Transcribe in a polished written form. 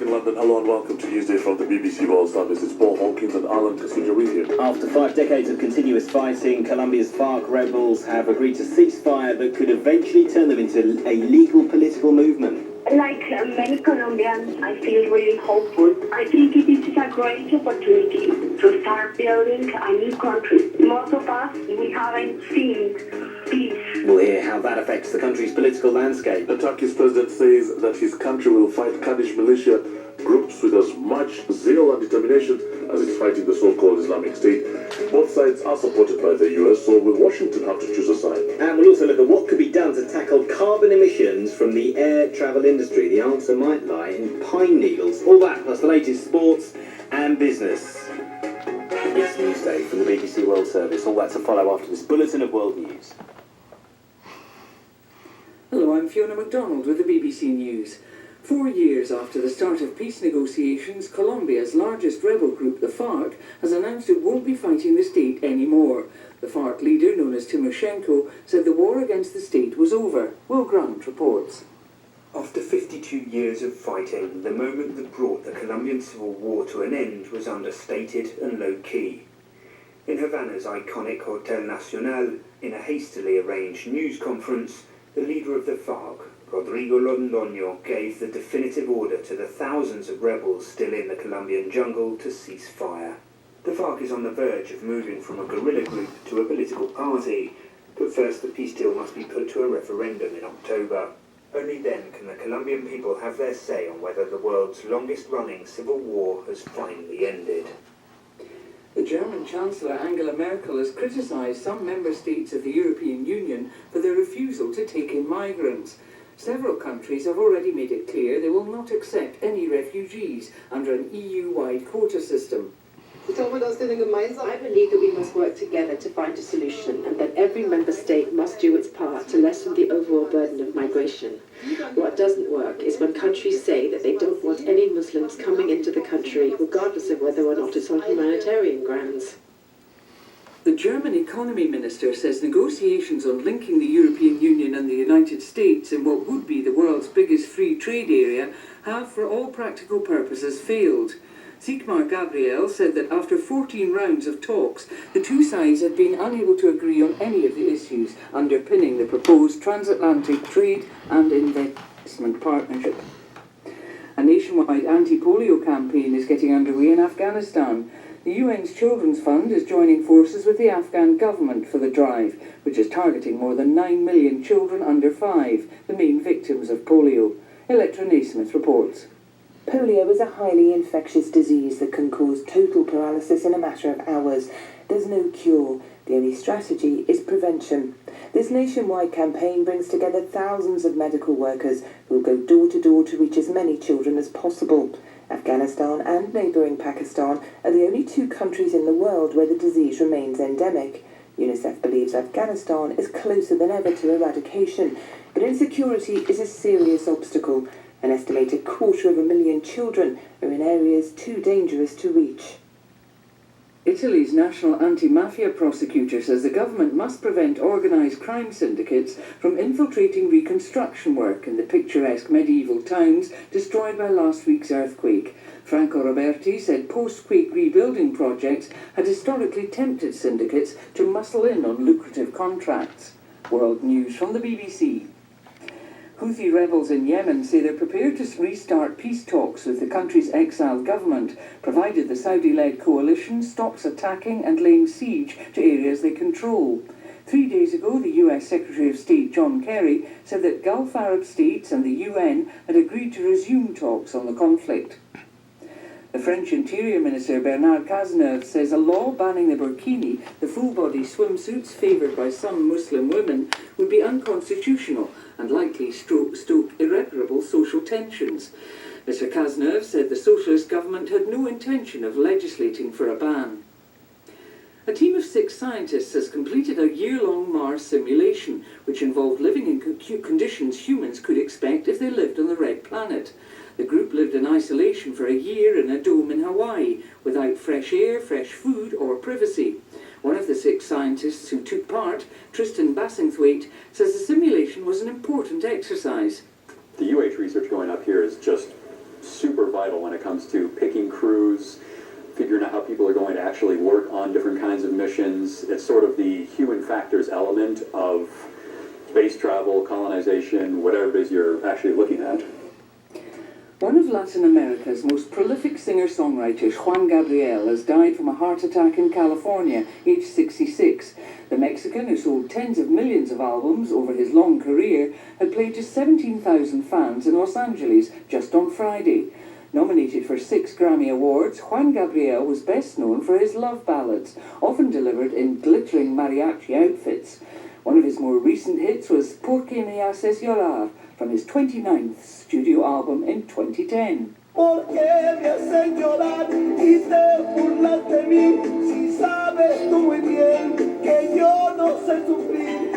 in London. Hello and welcome to Newsday from the BBC World Service. It's Paul Hawkins and Alan Kasuja with you. After 5 decades of continuous fighting, Colombia's FARC rebels have agreed to ceasefire that could eventually turn them into a legal political movement. Like many Colombians, I feel really hopeful. I think it is a great opportunity to start building a new country. Most of us, we haven't seen peace. We'll hear how that affects the country's political landscape. The Turkish president says that his country will fight Kurdish militia groups with as much zeal and determination as it's fighting the so-called Islamic State. Both sides are supported by the US, so will Washington have to choose a side? And we'll also look at what could be done to tackle carbon emissions from the air travel industry. The answer might lie in pine needles. All that, plus the latest sports and business. It's Newsday from the BBC World Service. All that to follow after this bulletin of world news. Hello, I'm Fiona MacDonald with the BBC News. 4 years after the start of peace negotiations, Colombia's largest rebel group, the FARC, has announced it won't be fighting the state anymore. The FARC leader, known as Timoshenko, said the war against the state was over. Will Grant reports. After 52 years of fighting, the moment that brought the Colombian civil war to an end was understated and low-key. In Havana's iconic Hotel Nacional, in a hastily arranged news conference, the leader of the FARC, Rodrigo Londoño, gave the definitive order to the thousands of rebels still in the Colombian jungle to cease fire. The FARC is on the verge of moving from a guerrilla group to a political party, but first the peace deal must be put to a referendum in October. Only then can the Colombian people have their say on whether the world's longest-running civil war has finally ended. The German Chancellor Angela Merkel has criticised some member states of the European Union for their refusal to take in migrants. Several countries have already made it clear they will not accept any refugees under an EU-wide quota system. I believe that we must work together to find a solution and that every member state must do its part to lessen the overall burden of migration. What doesn't work is when countries say that they don't want any Muslims coming into the country, regardless of whether or not it's on humanitarian grounds. The German economy minister says negotiations on linking the European Union and the United States in what would be the world's biggest free trade area have, for all practical purposes, failed. Sigmar Gabriel said that after 14 rounds of talks, the two sides had been unable to agree on any of the issues underpinning the proposed transatlantic trade and investment partnership. A nationwide anti-polio campaign is getting underway in Afghanistan. The UN's Children's Fund is joining forces with the Afghan government for the drive, which is targeting more than 9 million children under 5, the main victims of polio. Electra Naismith reports. Polio is a highly infectious disease that can cause total paralysis in a matter of hours. There's no cure. The only strategy is prevention. This nationwide campaign brings together thousands of medical workers who will go door to door to reach as many children as possible. Afghanistan and neighbouring Pakistan are the only two countries in the world where the disease remains endemic. UNICEF believes Afghanistan is closer than ever to eradication, but insecurity is a serious obstacle. An estimated 250,000 children are in areas too dangerous to reach. Italy's national anti-mafia prosecutor says the government must prevent organised crime syndicates from infiltrating reconstruction work in the picturesque medieval towns destroyed by last week's earthquake. Franco Roberti said post-quake rebuilding projects had historically tempted syndicates to muscle in on lucrative contracts. World News from the BBC. Houthi rebels in Yemen say they're prepared to restart peace talks with the country's exiled government, provided the Saudi-led coalition stops attacking and laying siege to areas they control. 3 days ago, the US Secretary of State John Kerry said that Gulf Arab states and the UN had agreed to resume talks on the conflict. The French Interior Minister Bernard Cazeneuve says a law banning the burkini, the full-body swimsuits favoured by some Muslim women, would be unconstitutional and likely stoke irreparable social tensions. Mr Cazeneuve said the socialist government had no intention of legislating for a ban. A team of 6 scientists has completed a year-long Mars simulation, which involved living in conditions humans could expect if they lived on the red planet. The group lived in isolation for a year in a dome in Hawaii, without fresh air, fresh food or privacy. One of the 6 scientists who took part, Tristan Bassingthwaite, says the simulation was an important exercise. The UH research going up here is just super vital when it comes to picking crews, figuring out how people are going to actually work on different kinds of missions. It's sort of the human factors element of space travel, colonization, whatever it is you're actually looking at. One of Latin America's most prolific singer-songwriters, Juan Gabriel, has died from a heart attack in California, aged 66. The Mexican, who sold tens of millions of albums over his long career, had played to 17,000 fans in Los Angeles just on Friday. Nominated for 6 Grammy Awards, Juan Gabriel was best known for his love ballads, often delivered in glittering mariachi outfits. One of his more recent hits was Por qué me haces llorar, from his 29th studio album in 2010. ¿Por qué me hacen llorar y te burlas de mí? Si sabes tú muy bien que yo no sé sufrir.